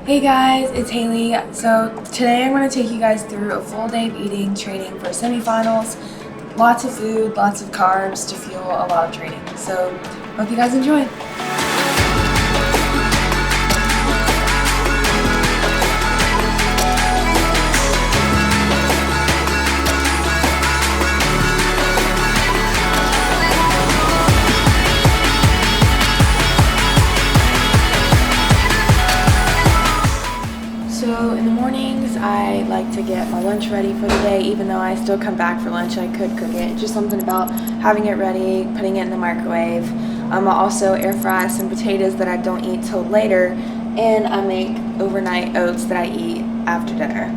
Hey guys, it's Haley. So today I'm going to take you guys through a full day of eating, training for semifinals. Lots of food, lots of carbs to fuel a lot of training. So hope you guys enjoy. So in the mornings, I like to get my lunch ready for the day. Even though I still come back for lunch, I could cook it. Just something about having it ready, putting it in the microwave. I also air fry some potatoes that I don't eat till later, and I make overnight oats that I eat after dinner.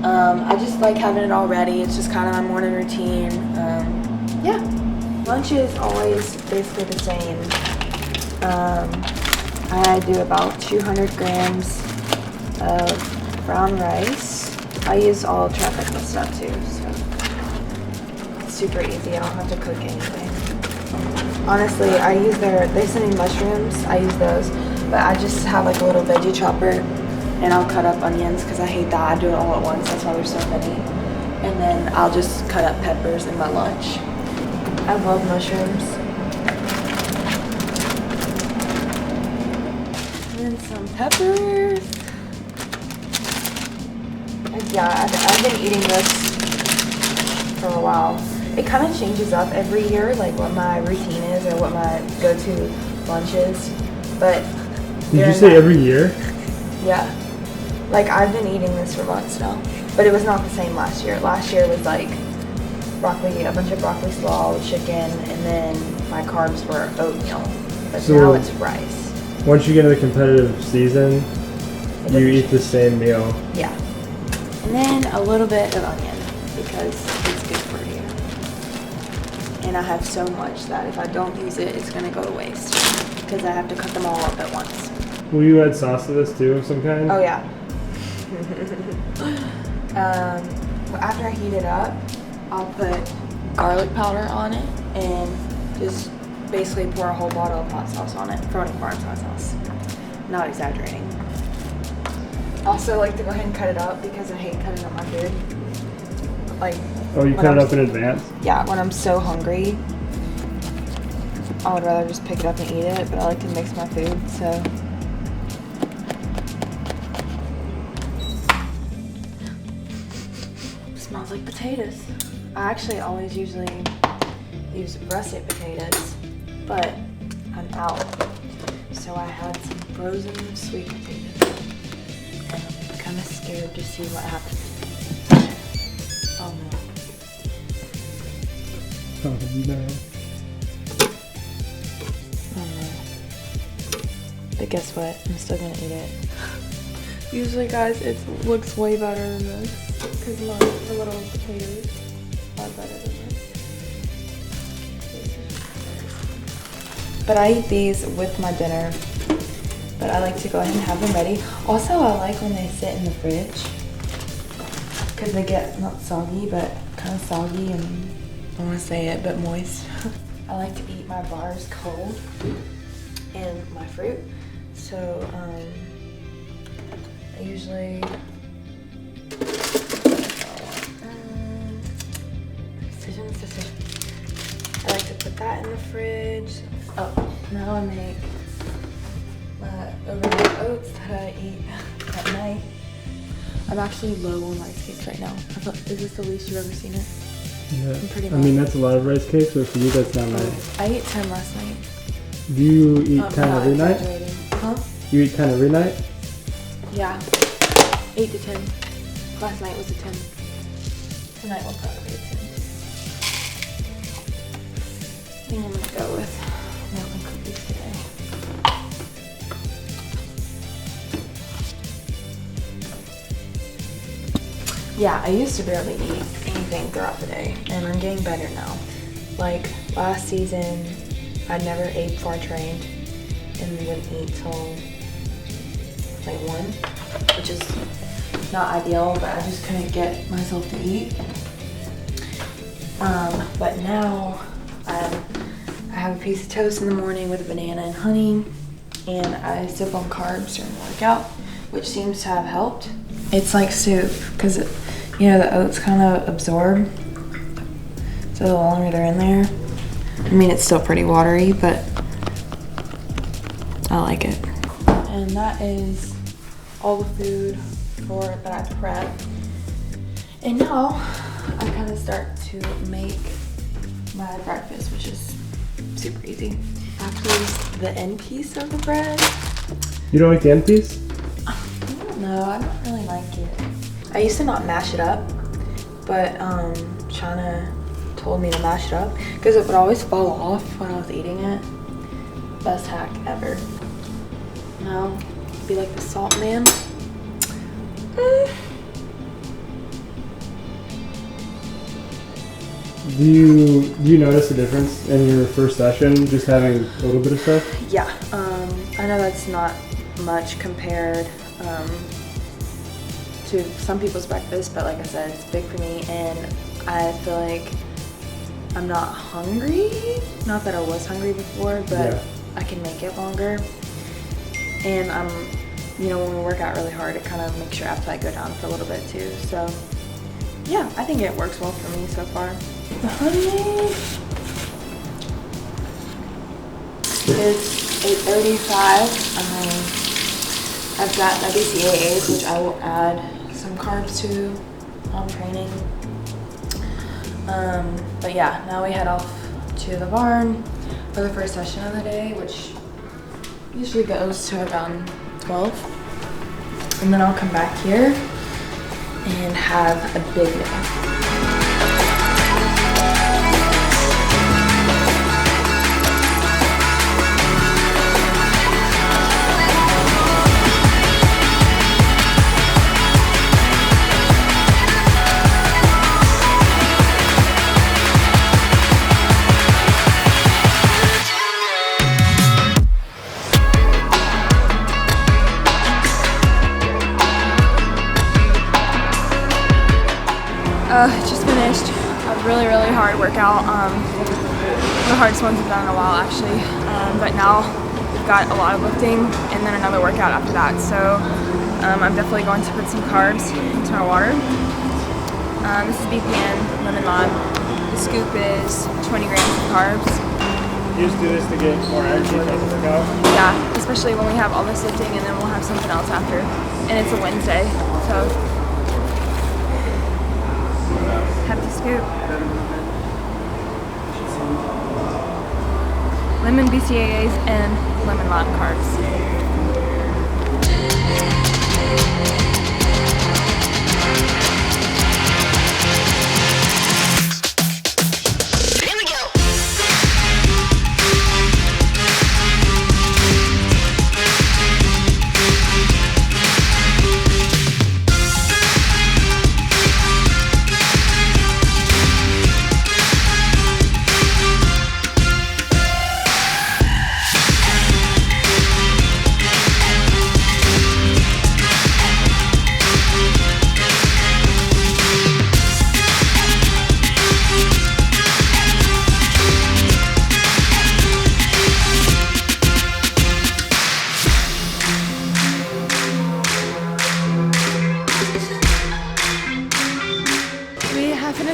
I just like having it all ready. It's just kind of my morning routine. Yeah, lunch is always basically the same. I do about 200 grams of brown rice. I use all trifecta stuff too, so it's super easy. I don't have to cook anything. Honestly, I use they send me mushrooms. I use those, but I just have like a little veggie chopper, and I'll cut up onions because I hate that. I do it all at once. That's why there's so many. And then I'll just cut up peppers in my lunch. I love mushrooms. And then some peppers. Yeah, I've been eating this for a while. It kind of changes up every year, like what my routine is or what my go-to lunch is. But did you say every year? Yeah. Like I've been eating this for months now. But it was not the same last year. Last year was like broccoli, a bunch of broccoli slaw, chicken, and then my carbs were oatmeal. But so now it's rice. Once you get into the competitive season, you eat the same meal. Yeah. And then a little bit of onion because it's good for you. And I have so much that if I don't use it, it's going to go to waste because I have to cut them all up at once. Will you add sauce to this too of some kind? Oh yeah. After I heat it up, I'll put garlic powder on it and just basically pour a whole bottle of hot sauce on it. Throwing farms hot sauce. Not exaggerating. Also like to go ahead and cut it up because I hate cutting up my food. Like, oh, you cut it up in advance? Yeah, when I'm so hungry, I would rather just pick it up and eat it, but I like to mix my food, so. Smells like potatoes. I actually always usually use russet potatoes, but I'm out. So I had some frozen sweet potatoes. I'm kind of scared to see what happens. Oh no. Oh no. Oh no. But guess what? I'm still gonna eat it. Usually, guys, it looks way better than this because the little potatoes are better than this. But I eat these with my dinner. But I like to go ahead and have them ready. Also, I like when they sit in the fridge because they get not soggy, but kind of soggy and I want to say it, but moist. I like to eat my bars cold and my fruit. So I usually I like to put that in the fridge. Oh, now I make my overnight oats that I eat at night. I'm actually low on rice cakes right now. Is this the least you've ever seen it? Yeah. I'm pretty low. I mean, that's a lot of rice cakes, but for you, that's not nice. I ate 10 last night. Do you eat 10 every night? Huh? You eat 10 every night? Yeah. 8 to 10. Last night was a 10. Tonight will probably be a 10. I think I'm gonna go with milk and cookies today. Yeah, I used to barely eat anything throughout the day, and I'm getting better now. Like, last season, I never ate before I trained, and wouldn't eat till like 1, which is not ideal, but I just couldn't get myself to eat. But now, I have a piece of toast in the morning with a banana and honey, and I sip on carbs during the workout, which seems to have helped. It's like soup, because you know the oats kind of absorb, so the longer they're in there. I mean, it's still pretty watery, but I like it. And that is all the food that I prepped. And now I kind of start to make my breakfast, which is super easy. After the end piece of the bread. You don't like the end piece? I don't know, I don't really like it. I used to not mash it up, but Shauna told me to mash it up because it would always fall off when I was eating it. Best hack ever. Now, be like the salt man. Do you notice a difference in your first session just having a little bit of stuff? Yeah, I know that's not much compared to some people's breakfast, but like I said, it's big for me, and I feel like I'm not hungry. Not that I was hungry before, but yeah. I can make it longer. And you know, when we work out really hard, it kind of makes your appetite go down for a little bit too. So yeah, I think it works well for me so far. The honey, it's 8:35. I've got my BCAAs, which I will add some carbs to while I'm training. But yeah, now we head off to the barn for the first session of the day, which usually goes to around 12. And then I'll come back here and have a big day. Just finished a really hard workout. One of the hardest ones I've done in a while actually. But now we've got a lot of lifting and then another workout after that. So I'm definitely going to put some carbs into my water. This is BPN lemon lime. The scoop is 20 grams of carbs. You just do this to get more energy for the workout? Yeah, especially when we have all this lifting and then we'll have something else after. And it's a Wednesday, so hefty scoop. Lemon BCAAs and lemon lime carbs.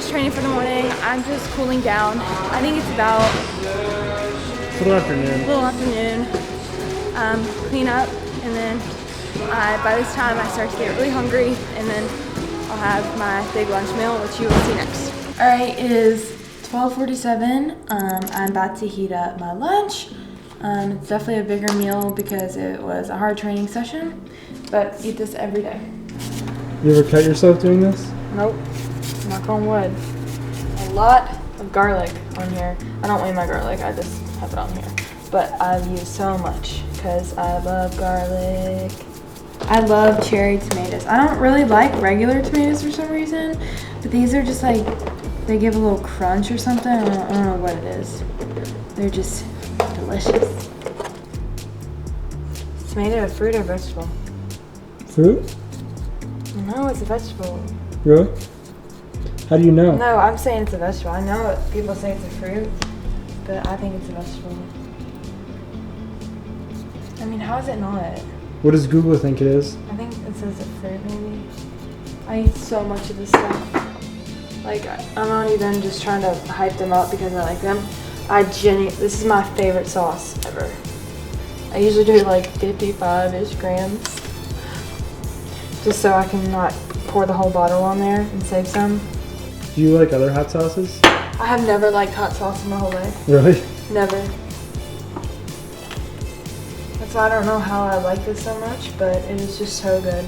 Training for the morning. I'm just cooling down. I think it's about little afternoon. Clean up, and then by this time I start to get really hungry, and then I'll have my big lunch meal, which you will see next. All right, it is 12:47. I'm about to heat up my lunch. It's definitely a bigger meal because it was a hard training session, but eat this every day. You ever cut yourself doing this? Nope. Knock on wood. A lot of garlic on here. I don't weigh my garlic, I just have it on here. But I've used so much because I love garlic. I love cherry tomatoes. I don't really like regular tomatoes for some reason, but these are just like, they give a little crunch or something. I don't know what it is. They're just delicious. Tomato a fruit or vegetable? Fruit? No, it's a vegetable. Really? How do you know? No, I'm saying it's a vegetable. I know people say it's a fruit, but I think it's a vegetable. I mean, how is it not? What does Google think it is? I think it says a fruit maybe. I eat so much of this stuff. Like, I'm not even just trying to hype them up because I like them. This is my favorite sauce ever. I usually do like 55-ish grams. Just so I can not pour the whole bottle on there and save some. Do you like other hot sauces? I have never liked hot sauce in my whole life. Really? Never. That's why I don't know how I like this so much, but it is just so good.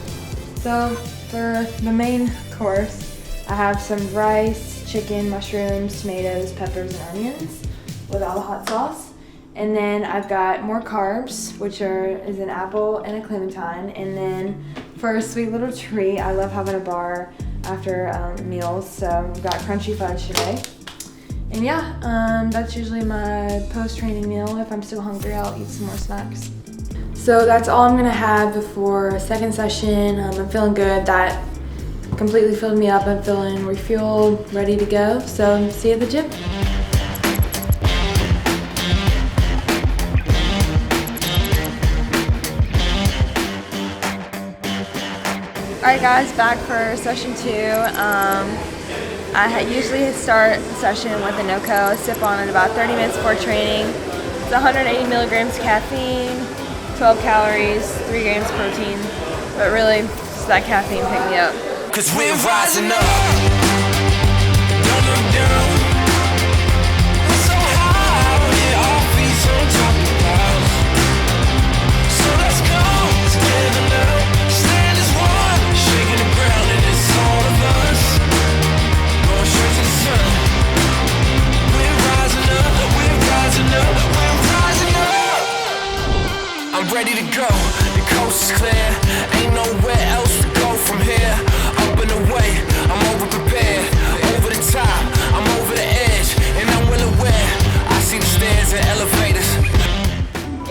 So for the main course, I have some rice, chicken, mushrooms, tomatoes, peppers, and onions with all the hot sauce. And then I've got more carbs, which is an apple and a clementine. And then for a sweet little treat, I love having a bar after meals, so we've got crunchy fudge today. And yeah, that's usually my post-training meal. If I'm still hungry, I'll eat some more snacks. So that's all I'm gonna have before second session. I'm feeling good. That completely filled me up. I'm feeling refueled, ready to go. So see you at the gym. Alright guys, back for session 2. I usually start the session with a NoCo, sip on it about 30 minutes before training. It's 180 milligrams caffeine, 12 calories, 3 grams protein. But really, it's that caffeine pick me up. Cause we're rising up. Don't look down. We're so high, yeah, our feet on top of the clouds. So let's go together now. Stand as one, shaking the ground, and it's all of us. Going straight to the sun. We're rising up, we're rising up, we're rising up. I'm ready to go, the coast is clear. Ain't nowhere else to go from here. Up and away, I'm over prepared. Over the top, I'm over the edge. And I'm well aware, I see the stairs and elevators.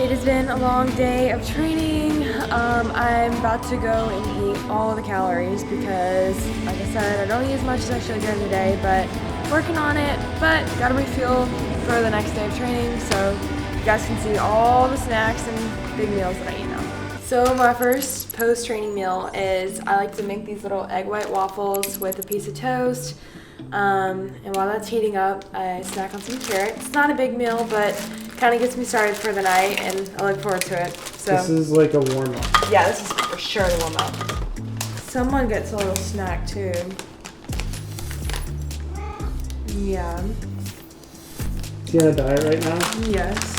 It has been a long day of training. I'm about to go and eat all the calories because, like I said, I don't eat as much as I should during the day, but working on it. But gotta refuel for the next day of training, so you guys can see all the snacks and big meals that I eat now. So my first post-training meal is I like to make these little egg white waffles with a piece of toast. And while that's heating up, I snack on some carrots. It's not a big meal, but kind of gets me started for the night, and I look forward to it. So This is like a warm-up. yeah, this is for sure the warm up. Someone gets a little snack too. Yeah. Is he on a diet right now? Yes.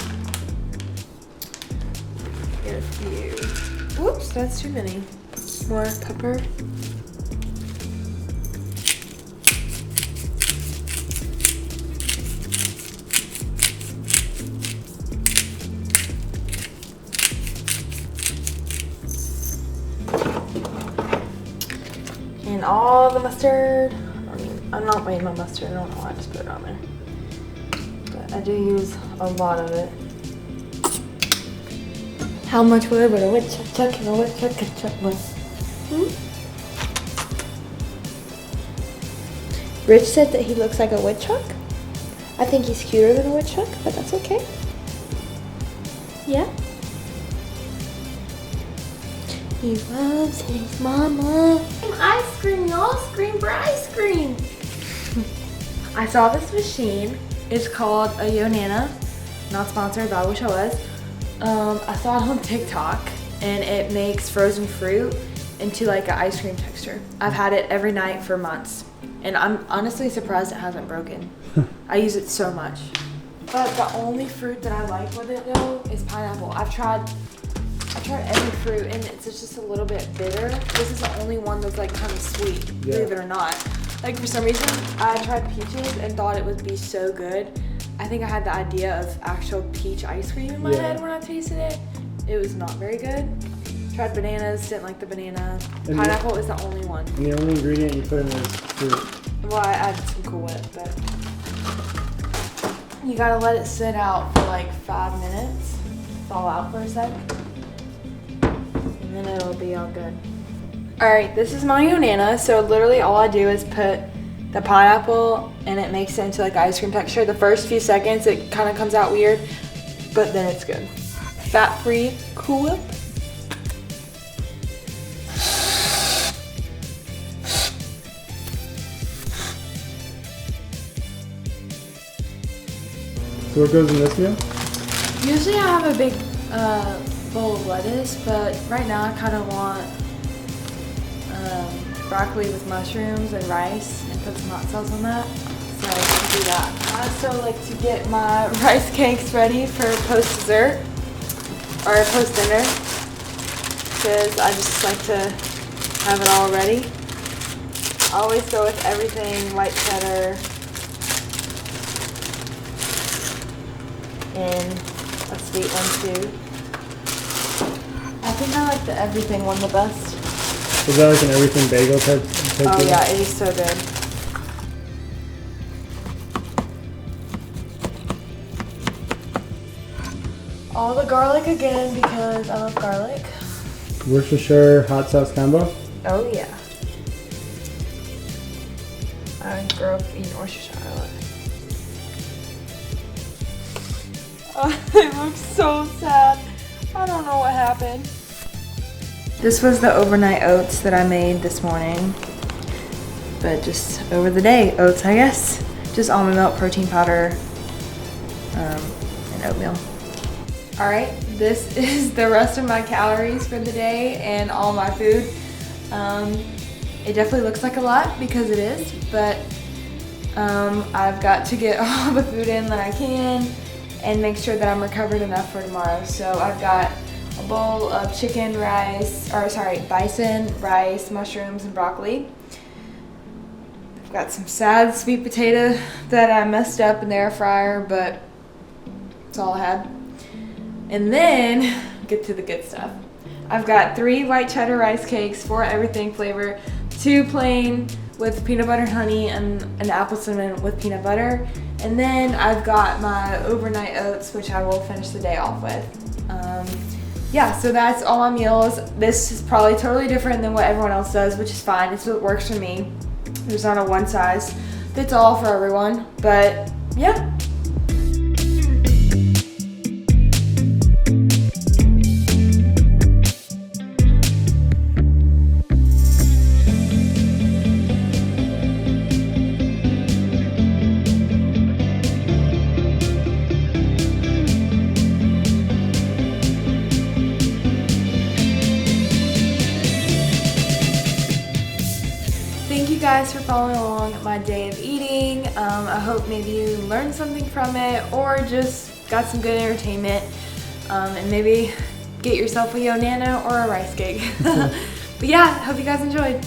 Get a few. Whoops, that's too many. More pepper. And all the mustard. I'm not weighing my mustard. I don't know why I just put it on there. But I do use a lot of it. How much wood would a woodchuck and a woodchuck chuck wood? Rich said that he looks like a woodchuck. I think he's cuter than a woodchuck, but that's okay. Yeah. He loves his mama. Ice cream, y'all scream for ice cream. I saw this machine. It's called a Yonana. Not sponsored, but I wish I was. I saw it on TikTok, and it makes frozen fruit into like an ice cream texture. I've had it every night for months, and I'm honestly surprised it hasn't broken. I use it so much. But the only fruit that I like with it though is pineapple. I've tried every fruit, and it's just a little bit bitter. This is the only one that's like kind of sweet, believe it or not. Like for some reason, I tried peaches and thought it would be so good. I think I had the idea of actual peach ice cream in my head when I tasted it. It was not very good. Tried bananas, didn't like the banana. And pineapple is the only one. And the only ingredient you put in is fruit. Well, I added some Cool Whip, but you gotta let it sit out for like 5 minutes. Thaw out for a sec. And then it'll be all good. Alright, this is my Yonana. So literally all I do is put the pineapple and it makes it into like ice cream texture. The first few seconds it kind of comes out weird, but then it's good. Fat-free Cool Whip. So what goes in this meal? Usually I have a big bowl of lettuce, but right now I kind of want broccoli with mushrooms and rice and put some hot sauce on that. So I can do that. I also like to get my rice cakes ready for post-dessert or post-dinner because I just like to have it all ready. I always go with everything white cheddar and a sweet one too. I think I like the everything one the best. Is that like an everything bagel type Oh deal? yeah, it is so good. All the garlic again because I love garlic. Worcestershire hot sauce combo? Oh yeah. I grew up eating Worcestershire. I love it. Oh, it looks so sad. I don't know what happened. This was the overnight oats that I made this morning. But just over the day, oats I guess. Just almond milk, protein powder, and oatmeal. Alright, this is the rest of my calories for the day and all my food. It definitely looks like a lot because it is, but I've got to get all the food in that I can and make sure that I'm recovered enough for tomorrow. So I've got a bowl of chicken, bison, rice, mushrooms, and broccoli. I've got some sad sweet potato that I messed up in the air fryer, but that's all I had. And then, get to the good stuff. I've got 3 white cheddar rice cakes, 4 everything flavor, 2 plain with peanut butter and honey, and an apple cinnamon with peanut butter. And then I've got my overnight oats, which I will finish the day off with. Yeah, so that's all my meals. This is probably totally different than what everyone else does, which is fine. It's what works for me. There's not a one size fits all for everyone, but yeah. Thank you guys for following along my day of eating. I hope maybe you learned something from it or just got some good entertainment and maybe get yourself a Yo Nana or a rice cake. But yeah, hope you guys enjoyed.